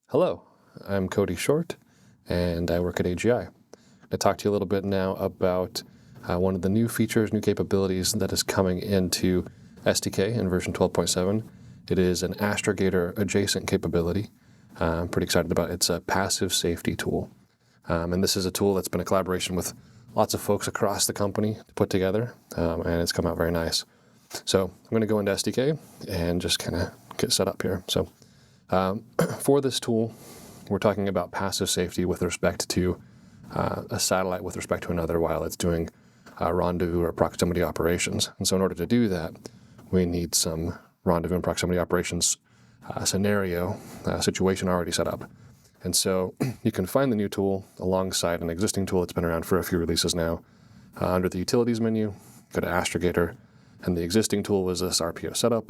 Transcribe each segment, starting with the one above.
Hello, I'm Cody Short, and I work at AGI. I'll talk to you a little bit now about one of the new features, new capabilities that is coming into SDK in version 12.7. It is an Astrogator adjacent capability. I'm pretty excited about it. It's a passive safety tool. And this is a tool that's been a collaboration with lots of folks across the company to put together, and it's come out very nice. So I'm going to go into SDK and just kind of get set up here. So for this tool, we're talking about passive safety with respect to a satellite with respect to another while it's doing rendezvous or proximity operations. And so in order to do that, we need some rendezvous and proximity operations situation already set up. And so you can find the new tool alongside an existing tool that's been around for a few releases now. Under the Utilities menu, go to Astrogator, and the existing tool was this RPO setup,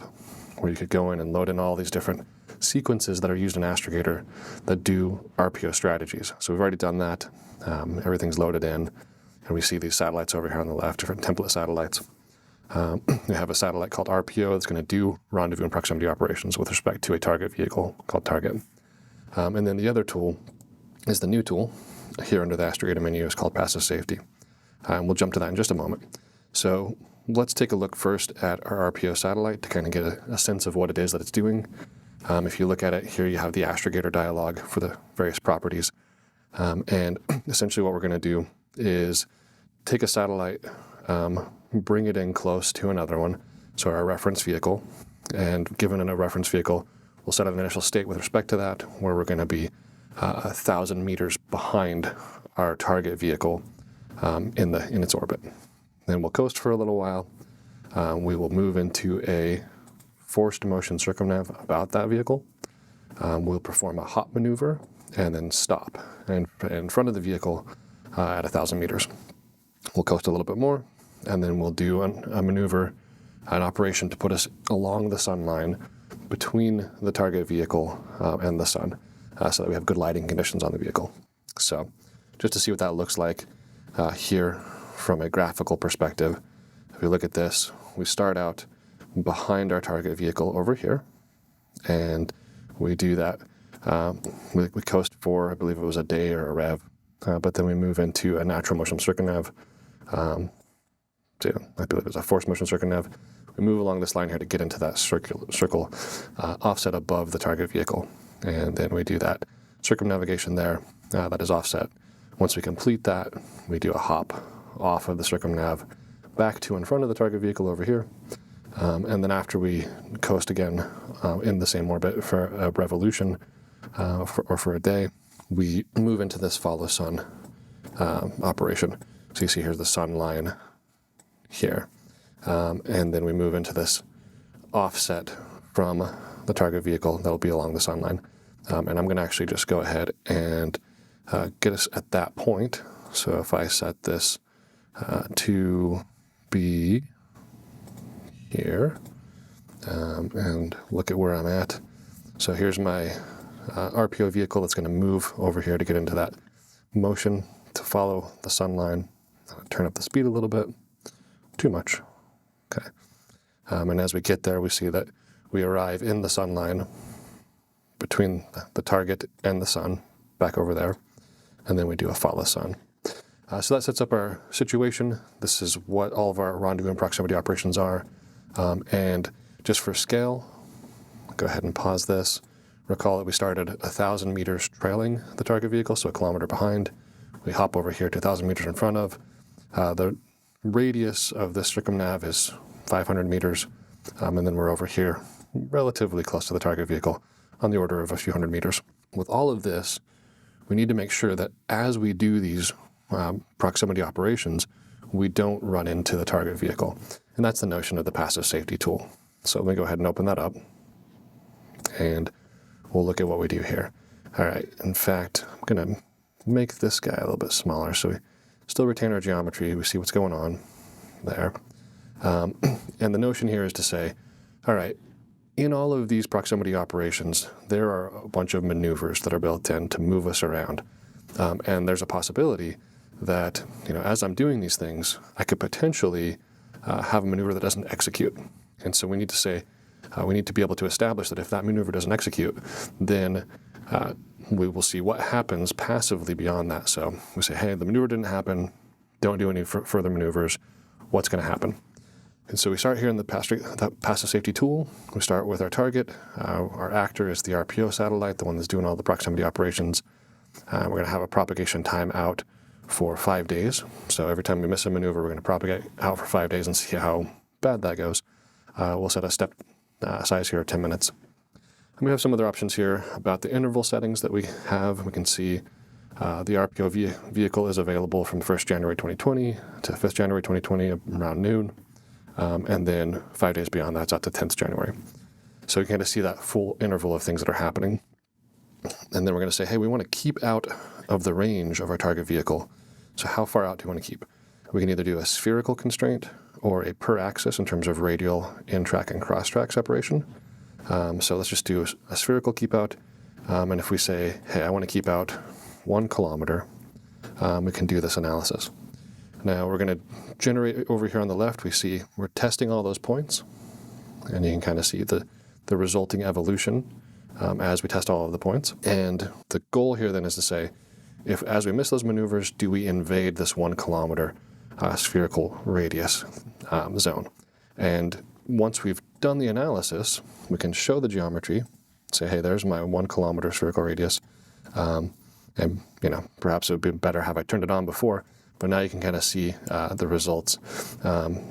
where you could go in and load in all these different sequences that are used in Astrogator that do RPO strategies. So we've already done that. Everything's loaded in, and we see these satellites over here on the left, different template satellites. We have a satellite called RPO that's going to do rendezvous and proximity operations with respect to a target vehicle called Target. And then the other tool is the new tool here under the Astrogator menu. Is called Passive Safety. We'll jump to that in just a moment. So let's take a look first at our RPO satellite to kind of get a sense of what it is that it's doing. If you look at it here, you have the Astrogator dialog for the various properties. And essentially what we're going to do is take a satellite, bring it in close to another one, so our reference vehicle, and given a reference vehicle, we'll set an initial state with respect to that, where we're going to be 1,000 meters behind our target vehicle in its orbit. Then we'll coast for a little while. We will move into a forced motion circumnav about that vehicle. We'll perform a hop maneuver and then stop in front of the vehicle at 1,000 meters. We'll coast a little bit more, and then we'll do a maneuver, an operation to put us along the sun line between the target vehicle and the sun, so that we have good lighting conditions on the vehicle. So just to see what that looks like here from a graphical perspective, if we look at this, we start out behind our target vehicle over here, and we do that. We coast for, I believe it was a day or a rev, but then we move into a natural motion circumnav. I believe it was a forced motion circumnav. We move along this line here to get into that circle offset above the target vehicle, and then we do that circumnavigation there that is offset. Once we complete that, we do a hop off of the circumnav back to in front of the target vehicle over here. And then after we coast again in the same orbit for a revolution or for a day, we move into this follow sun operation. So you see here's the sun line here. And then we move into this offset from the target vehicle that'll be along the sun line. And I'm going to actually just go ahead and get us at that point. So if I set this to be here, and look at where I'm at. So here's my RPO vehicle that's going to move over here to get into that motion to follow the sun line. Turn up the speed a little bit. Too much. Okay. And as we get there, we see that we arrive in the sun line between the target and the sun, back over there, and then we do a follow sun. So that sets up our situation. This is what all of our rendezvous and proximity operations are. And just for scale, go ahead and pause this. Recall that we started 1,000 meters trailing the target vehicle, so a kilometer behind. We hop over here to 1,000 meters in front of. The radius of this circumnav is 500 meters, and then we're over here relatively close to the target vehicle on the order of a few hundred meters. With all of this, we need to make sure that as we do these proximity operations, we don't run into the target vehicle. And that's the notion of the passive safety tool. So let me go ahead and open that up, and we'll look at what we do here. All right, in fact, I'm going to make this guy a little bit smaller so we still retain our geometry. We see what's going on there. And the notion here is to say, all right, in all of these proximity operations, there are a bunch of maneuvers that are built in to move us around. And there's a possibility that, as I'm doing these things, I could potentially have a maneuver that doesn't execute. And so we need to say, we need to be able to establish that if that maneuver doesn't execute, then we will see what happens passively beyond that. So we say, hey, the maneuver didn't happen. Don't do any further maneuvers. What's going to happen? And so we start here in the passive safety tool. We start with our target. Our actor is the RPO satellite, the one that's doing all the proximity operations. We're going to have a propagation time out for 5 days. So every time we miss a maneuver, we're going to propagate out for 5 days and see how bad that goes. We'll set a step size here of 10 minutes. And we have some other options here about the interval settings that we have. We can see the RPO vehicle is available from 1st January 2020 to 5th January 2020 around noon. And then 5 days beyond that's out to 10th January. So you can kind of see that full interval of things that are happening. And then we're going to say, hey, we want to keep out of the range of our target vehicle. So how far out do you want to keep? We can either do a spherical constraint or a per axis in terms of radial in-track and cross-track separation. So let's just do a spherical keep out. And if we say, hey, I want to keep out 1 kilometer, we can do this analysis. Now we're going to generate over here on the left, we see we're testing all those points. And you can kind of see the resulting evolution as we test all of the points. And the goal here then is to say, if as we miss those maneuvers, do we invade this 1 kilometer spherical radius zone? And once we've done the analysis, we can show the geometry, say, hey, there's my 1 kilometer spherical radius. And, perhaps it would be better have I turned it on before, but now you can kind of see the results.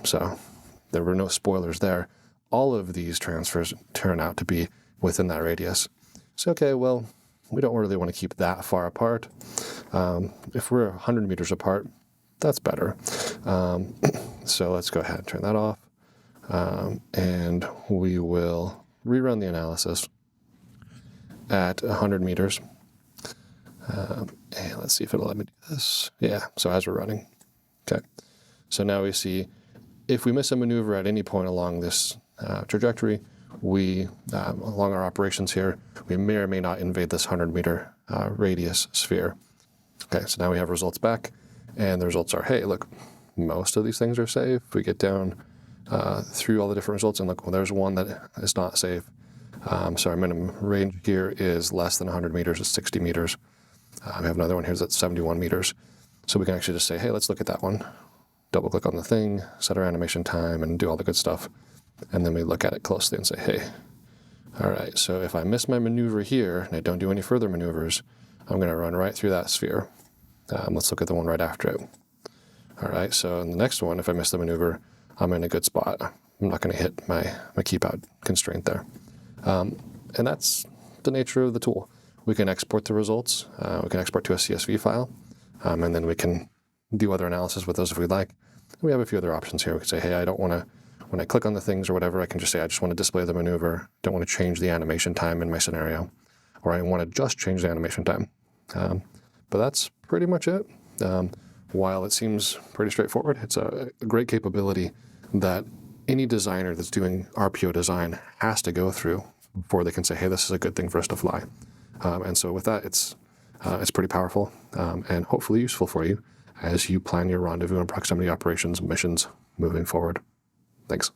So there were no spoilers there. All of these transfers turn out to be within that radius. So, okay, well, we don't really want to keep that far apart. If we're 100 meters apart, that's better. So let's go ahead and turn that off. And we will rerun the analysis at 100 meters. And let's see if it'll let me do this. Yeah, so as we're running. Okay. So now we see if we miss a maneuver at any point along this trajectory, we, along our operations here, we may or may not invade this 100-meter radius sphere. Okay, so now we have results back, and the results are, hey, look, most of these things are safe. We get down through all the different results, and look, well, there's one that is not safe. So our minimum range here is less than 100 meters, it's 60 meters. We have another one here that's 71 meters. So we can actually just say, hey, let's look at that one. Double click on the thing, set our animation time, and do all the good stuff. And then we look at it closely and say, hey, all right, so if I miss my maneuver here and I don't do any further maneuvers, I'm going to run right through that sphere. Let's look at the one right after it. All right, so in the next one, if I miss the maneuver, I'm in a good spot. I'm not going to hit my keep out constraint there. And that's the nature of the tool. We can export the results. We can export to a CSV file, and then we can do other analysis with those if we'd like. We have a few other options here. We can say, hey, I don't want to, when I click on the things or whatever, I can just say, I just want to display the maneuver. Don't want to change the animation time in my scenario, or I want to just change the animation time. But that's pretty much it. While it seems pretty straightforward, it's a great capability that any designer that's doing RPO design has to go through before they can say, hey, this is a good thing for us to fly. And so with that, it's pretty powerful and hopefully useful for you as you plan your rendezvous and proximity operations missions moving forward. Thanks.